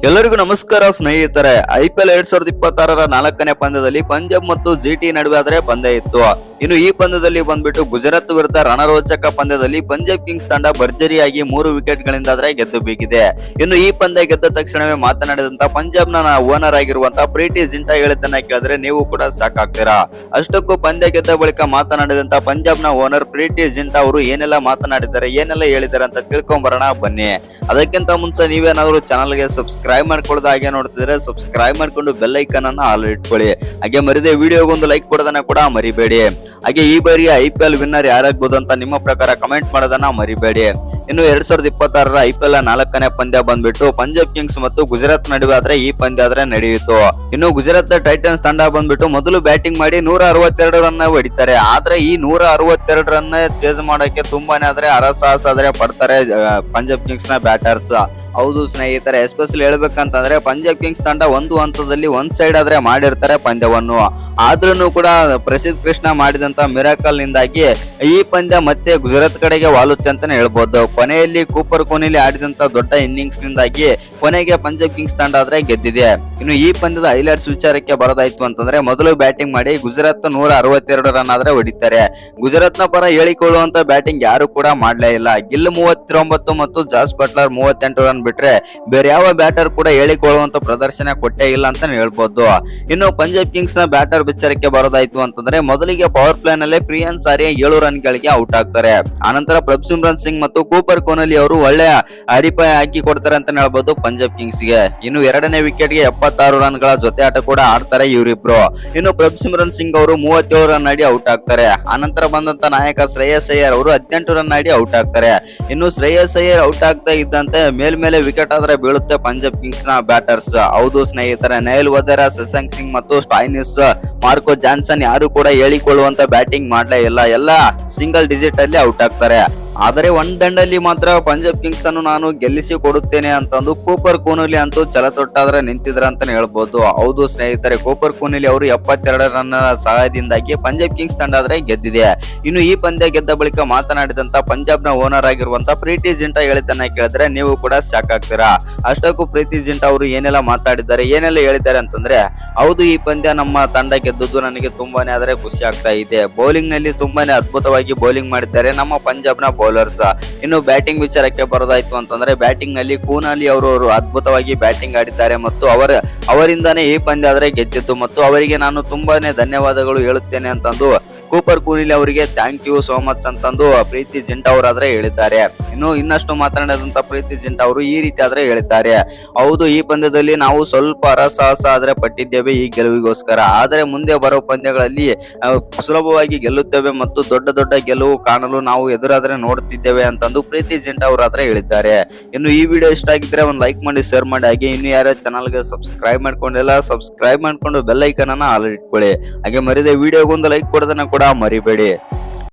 ಎಲ್ಲರಿಗೂ ನಮಸ್ಕಾರ ಸ್ನೇಹಿತರೆ. IPL 2026ರ 4ನೇ ಪಂದ್ಯದಲ್ಲಿ ಪಂಜಾಬ್ ಮತ್ತು ಜಿಟಿ ನಡುವೆ ಆದರೆ ಪಂದ್ಯ ಇತ್ತು. ಇನ್ನು ಈ ಪಂದ್ಯದಲ್ಲಿ ಬಂದ್ಬಿಟ್ಟು ಗುಜರಾತ್ ವಿರುದ್ಧ ರಣರೋಚಕ ಪಂದ್ಯದಲ್ಲಿ ಪಂಜಾಬ್ ಕಿಂಗ್ಸ್ ತಂಡ ಭರ್ಜರಿಯಾಗಿ 3 ವಿಕೆಟ್ ಗಳಿಂದ ಆದರೆ ಗೆದ್ದು ಬೀಗಿದೆ. ಇನ್ನು ಈ ಪಂದ್ಯ ಗೆದ್ದ ತಕ್ಷಣವೇ ಮಾತನಾಡಿದಂತ ಪಂಜಾಬ್ನ ಓನರ್ ಆಗಿರುವಂತಹ ಪ್ರೀತಿ ಜಿಂಟಾ ಹೇಳಿದ್ದನ್ನ ಕೇಳಿದ್ರೆ ನೀವು ಕೂಡ ಸಾಕಾಗ್ತೀರಾ. ಅಷ್ಟಕ್ಕೂ ಪಂದ್ಯ ಗೆದ್ದ ಬಳಿಕ ಮಾತನಾಡಿದಂತ ಪಂಜಾಬ್ನ ಓನರ್ ಪ್ರೀತಿ ಜಿಂಟಾ ಅವರು ಏನೆಲ್ಲ ಮಾತನಾಡಿದ್ದಾರೆ, ಏನೆಲ್ಲ ಹೇಳಿದ್ದಾರೆ ಅಂತ ತಿಳ್ಕೊಂಡ್ ಬರೋಣ ಬನ್ನಿ. ಅದಕ್ಕಿಂತ ಮುಂಚೆ ನೀವೇನಾದ್ರೂ ಚಾನಲ್ಗೆ ಸಬ್ಸ್ಕ್ರೈಬ್ ಮಾಡ್ಕೊಳ್ಳೋದು ಹಾಗೆ ನೋಡ್ತಿದ್ರೆ ಸಬ್ಸ್ಕ್ರೈಬ್ ಮಾಡ್ಕೊಂಡು ಬೆಲ್ ಐಕನ್ ಅನ್ನ ಆಲ್ ಇಟ್ಕೊಳ್ಳಿ. ಹಾಗೆ ಮರಿದೆ ವಿಡಿಯೋಗೊಂದು ಲೈಕ್ ಕೊಡೋದನ್ನ ಕೂಡ ಮರಿಬೇಡಿ. ಹಾಗೆ ಈ ಬಾರಿಯ IPL ವಿನ್ನರ್ ಯಾರಾಗಬಹುದು ಅಂತ ನಿಮ್ಮ ಪ್ರಕಾರ ಕಮೆಂಟ್ ಮಾಡೋದನ್ನ ಮರಿಬೇಡಿ. ಇನ್ನು 2026ರ IPL 4ನೇ ಪಂದ್ಯ ಬಂದ್ಬಿಟ್ಟು ಪಂಜಾಬ್ ಕಿಂಗ್ಸ್ ಮತ್ತು ಗುಜರಾತ್ ನಡುವೆ ಆದ್ರೆ ಈ ಪಂದ್ಯ ಆದ್ರೆ ನಡೆಯಿತು. ಇನ್ನು ಗುಜರಾತ್ ಟೈಟನ್ಸ್ ತಂಡ ಬಂದ್ಬಿಟ್ಟು ಮೊದಲು ಬ್ಯಾಟಿಂಗ್ ಮಾಡಿ 162 ರನ್ ಹೊಡಿತಾರೆ. ಆದ್ರೆ ಈ 162 ರನ್ ಚೇಸ್ ಮಾಡೋಕೆ ತುಂಬಾನೇ ಆದ್ರೆ ಹರಸಾಹಸ ಆದ್ರೆ ಪಡ್ತಾರೆ ಪಂಜಾಬ್ ಕಿಂಗ್ಸ್ ನ ಬ್ಯಾಟರ್ಸ್. ಹೌದು ಸ್ನೇಹಿತರೆ, ಎಸ್ಪೆಷಲಿ ಹೇಳ್ಬೇಕಂತಂದ್ರೆ ಪಂಜಾಬ್ ಕಿಂಗ್ಸ್ ತಂಡ ಒಂದು ಹಂತದಲ್ಲಿ ಒಂದ್ ಸೈಡ್ ಆದ್ರೆ ಮಾಡಿರ್ತಾರೆ ಪಂದ್ಯವನ್ನು. ಆದ್ರೂ ಕೂಡ ಪ್ರಸಿದ್ಧ ಕೃಷ್ಣ ಮಾಡಿದಂತ ಮಿರಾಕಲ್ ನಿಂದಾಗಿ ಈ ಪಂದ್ಯ ಮತ್ತೆ ಗುಜರಾತ್ ಕಡೆಗೆ ವಾಲುತ್ತೆ ಅಂತಾನೆ ಹೇಳ್ಬೋದು. ಕೊನೆಯಲ್ಲಿ ಕೂಪರ್ ಕೊಹ್ಲಿ ಆಡಿದಂತ ದೊಡ್ಡ ಇನ್ನಿಂಗ್ಸ್ ನಿಂದಾಗಿ ಕೊನೆಗೆ ಪಂಜಾಬ್ ಕಿಂಗ್ಸ್ ತಂಡ ಆದ್ರೆ ಗೆದ್ದಿದೆ. ಇನ್ನು ಈ ಪಂದ್ಯದ ಹೈಲೈಟ್ಸ್ ವಿಚಾರಕ್ಕೆ ಬರೋದಾಯ್ತು ಅಂತಂದ್ರೆ ಮೊದಲು ಬ್ಯಾಟಿಂಗ್ ಮಾಡಿ ಗುಜರಾತ್ 162 ರನ್ ಆದ್ರೆ ಹೊಡಿತಾರೆ. ಗುಜರಾತ್ ನ ಪರ ಹೇಳಿಕೊಳ್ಳುವಂತ ಬ್ಯಾಟಿಂಗ್ ಯಾರು ಕೂಡ ಮಾಡ್ಲೇ ಇಲ್ಲ. ಗಿಲ್ 39 ಮತ್ತು ಜಾಸ್ ಬಟ್ಲರ್ 38 ರನ್ ಬಿಟ್ರೆ ಬೇರೆ ಯಾವ ಬ್ಯಾಟರ್ ಕೂಡ ಹೇಳಿಕೊಳ್ಳುವಂತ ಪ್ರದರ್ಶನ ಕೊಟ್ಟೇ ಇಲ್ಲ ಅಂತ ಹೇಳ್ಬೋದು. ಇನ್ನು ಪಂಜಾಬ್ ಕಿಂಗ್ಸ್ ನ ಬ್ಯಾಟರ್ ವಿಚಾರಕ್ಕೆ ಬರೋದಾಯ್ತು ಅಂತಂದ್ರೆ ಮೊದಲಿಗೆ ಪವರ್ ಪ್ಲೇ ನಲ್ಲಿ ಪ್ರಿಯಾನ್ ಸಾರಿಯಾ 7 ರನ್ ಗಳಿಗೆ ಔಟ್ ಆಗ್ತಾರೆ. ಆನಂತರ ಪ್ರಭ್ಸಿಮ್ರನ್ ಸಿಂಗ್ ಮತ್ತು ಕೂಪರ್ ಕೊಹ್ಲಿ ಅವರು ಒಳ್ಳೆಯ ಅಡಿಪಾಯ ಹಾಕಿ ಕೊಡ್ತಾರೆ ಅಂತ ಹೇಳ್ಬೋದು ಪಂಜಾಬ್ ಕಿಂಗ್ಸ್ ಗೆ. ಇನ್ನು 2ನೇ ವಿಕೆಟ್ ಗೆ 76 ರನ್ ಗಳ ಜೊತೆ ಆಟ ಕೂಡ ಆಡ್ತಾರೆ ಇವರಿಬ್ರು. ಇನ್ನು ಪ್ರಭ್ಸಿಮ್ರನ್ ಸಿಂಗ್ ಅವರು 37 ರನ್ ಆಡಿ ಔಟ್ ಆಗ್ತಾರೆ. ಆನಂತರ ಬಂದಂತ ನಾಯಕ ಶ್ರೇಯಸ್ ಅಯ್ಯರ್ ಅವರು 18 ರನ್ ಆಡಿ ಔಟ್ ಆಗ್ತಾರೆ. ಇನ್ನು ಶ್ರೇಯಸ್ ಅಯ್ಯರ್ ಔಟ್ ಆಗ್ತಾ ಇದ್ದಂತೆ ಮೇಲ್ಮೇಲೆ ವಿಕೆಟ್ ಆದ್ರೆ ಬೀಳುತ್ತೆ ಪಂಜಾಬ್ ಕಿಂಗ್ಸ್ ನ ಬ್ಯಾಟರ್ಸ್. ಹೌದು ಸ್ನೇಹಿತರೆ, ನೈಲ್ ವದೇರಾ, ಶಶಾಂಕ್ ಸಿಂಗ್ ಮತ್ತು ಸ್ಟಾಯ್ನಿಸ್, ಮಾರ್ಕೋ ಜಾನ್ಸನ್ ಯಾರು ಕೂಡ ಹೇಳಿಕೊಳ್ಳುವಂತ ಬ್ಯಾಟಿಂಗ್ ಮಾಡ್ಲೇ ಇಲ್ಲ. ಎಲ್ಲ ಸಿಂಗಲ್ ಡಿಜಿಟ್ ಅಲ್ಲಿ ಔಟ್ ಆಗ್ತಾರೆ. ಆದರೆ ಒಂದ್ ದಂಡಲ್ಲಿ ಮಾತ್ರ ಪಂಜಾಬ್ ಕಿಂಗ್ಸ್ ಅನ್ನು ನಾನು ಗೆಲ್ಲಿಸಿ ಕೊಡುತ್ತೇನೆ ಅಂತಂದು ಕೂಪರ್ ಕೊಹ್ಲಿ ಅಂತೂ ಛಲತೊಟ್ಟಾದ್ರೆ ನಿಂತಿದ್ರ ಅಂತಾನೆ ಹೇಳ್ಬೋದು. ಹೌದು ಸ್ನೇಹಿತರೆ, ಕೂಪರ್ ಕೊಹ್ಲಿ ಅವರು 72 ರನ್ ಸಹಾಯದಿಂದಾಗಿ ಪಂಜಾಬ್ ಕಿಂಗ್ಸ್ ತಂಡ ಆದ್ರೆ ಗೆದ್ದಿದೆ. ಇನ್ನು ಈ ಪಂದ್ಯ ಗೆದ್ದ ಬಳಿಕ ಮಾತನಾಡಿದಂತ ಪಂಜಾಬ್ ನ ಓನರ್ ಆಗಿರುವಂತ ಪ್ರೀತಿ ಜಿಂಟಾ ಹೇಳಿದ್ದನ್ನ ಕೇಳಿದ್ರೆ ನೀವು ಕೂಡ ಶಾಕ್ ಆಗ್ತೀರಾ. ಅಷ್ಟಕ್ಕೂ ಪ್ರೀತಿ ಜಿಂಟಾ ಅವರು ಏನೆಲ್ಲ ಮಾತಾಡಿದ್ದಾರೆ, ಏನೆಲ್ಲ ಹೇಳಿದ್ದಾರೆ ಅಂತಂದ್ರೆ, ಹೌದು ಈ ಪಂದ್ಯ ನಮ್ಮ ತಂಡ ಗೆದ್ದದ್ದು ನನಗೆ ತುಂಬಾನೇ ಆದ್ರೆ ಖುಷಿ ಆಗ್ತಾ ಇದೆ. ಬೌಲಿಂಗ್ ನಲ್ಲಿ ತುಂಬಾನೇ ಅದ್ಭುತವಾಗಿ ಬೌಲಿಂಗ್ ಮಾಡಿದ್ದಾರೆ ನಮ್ಮ ಪಂಜಾಬ್ ನ ಬೌಲರ್ಸ್. ಇನ್ನು ಬ್ಯಾಟಿಂಗ್ ವಿಚಾರಕ್ಕೆ ಬರೋದಾಯ್ತು ಅಂತಂದ್ರೆ ಬ್ಯಾಟಿಂಗ್ ನಲ್ಲಿ ಕೊಹ್ಲಿ ಅವರು ಅದ್ಭುತವಾಗಿ ಬ್ಯಾಟಿಂಗ್ ಆಡಿದ್ದಾರೆ ಮತ್ತು ಅವರಿಂದಾನೇ ಈ ಪಂದ್ಯ ಆದ್ರೆ ಗೆದ್ದಿತ್ತು ಮತ್ತು ಅವರಿಗೆ ನಾನು ತುಂಬಾನೇ ಧನ್ಯವಾದಗಳು ಹೇಳುತ್ತೇನೆ ಅಂತಂದು ಕೂಪರ್ ಕೊಹ್ಲಿ ಅವರಿಗೆ ಥ್ಯಾಂಕ್ ಯು ಸೋ ಮಚ್ ಅಂತಂದು ಪ್ರೀತಿ ಜಿಂಟಾ ಅವರಾದ್ರೆ ಹೇಳಿದ್ದಾರೆ. ಇನ್ನು ಇನ್ನಷ್ಟು ಮಾತನಾಡಿದಂತ ಪ್ರೀತಿ ಜಿಂಟಾ ಅವರು ಈ ರೀತಿ ಆದ್ರೆ ಹೇಳಿದ್ದಾರೆ, ಹೌದು ಈ ಪಂದ್ಯದಲ್ಲಿ ನಾವು ಸ್ವಲ್ಪ ಹರಸಾಹಸ ಆದ್ರೆ ಪಟ್ಟಿದ್ದೇವೆ ಈ ಗೆಲುವಿಗೋಸ್ಕರ. ಆದರೆ ಮುಂದೆ ಬರೋ ಪಂದ್ಯಗಳಲ್ಲಿ ಸುಲಭವಾಗಿ ಗೆಲ್ಲುತ್ತೇವೆ ಮತ್ತು ದೊಡ್ಡ ದೊಡ್ಡ ಗೆಲುವು ಕಾಣಲು ನಾವು ಎದುರಾದ್ರೆ ನೋಡುತ್ತಿದ್ದೇವೆ ಅಂತಂದು ಪ್ರೀತಿ ಜಿಂಟಾ ಅವರಾದ್ರೆ ಹೇಳಿದ್ದಾರೆ. ಇನ್ನು ಈ ವಿಡಿಯೋ ಇಷ್ಟ ಆಗಿದ್ರೆ ಒಂದು ಲೈಕ್ ಮಾಡಿ, ಶೇರ್ ಮಾಡಿ. ಹಾಗೆ ಇನ್ನು ಯಾರ ಚಾನಲ್ಗೆ ಸಬ್ಸ್ಕ್ರೈಬ್ ಮಾಡ್ಕೊಂಡಿಲ್ಲ ಸಬ್ಸ್ಕ್ರೈಬ್ ಮಾಡ್ಕೊಂಡು ಬೆಲ್ ಐಕನ್ ಅನ್ನ ಆಲ್ ಇಟ್ಕೊಳ್ಳಿ. ಹಾಗೆ ಮರಿದೆ ವಿಡಿಯೋಗೊಂದು ಲೈಕ್ ಕೊಡೋದನ್ನ ಕೂಡ ಮರಿಬೇಡಿ.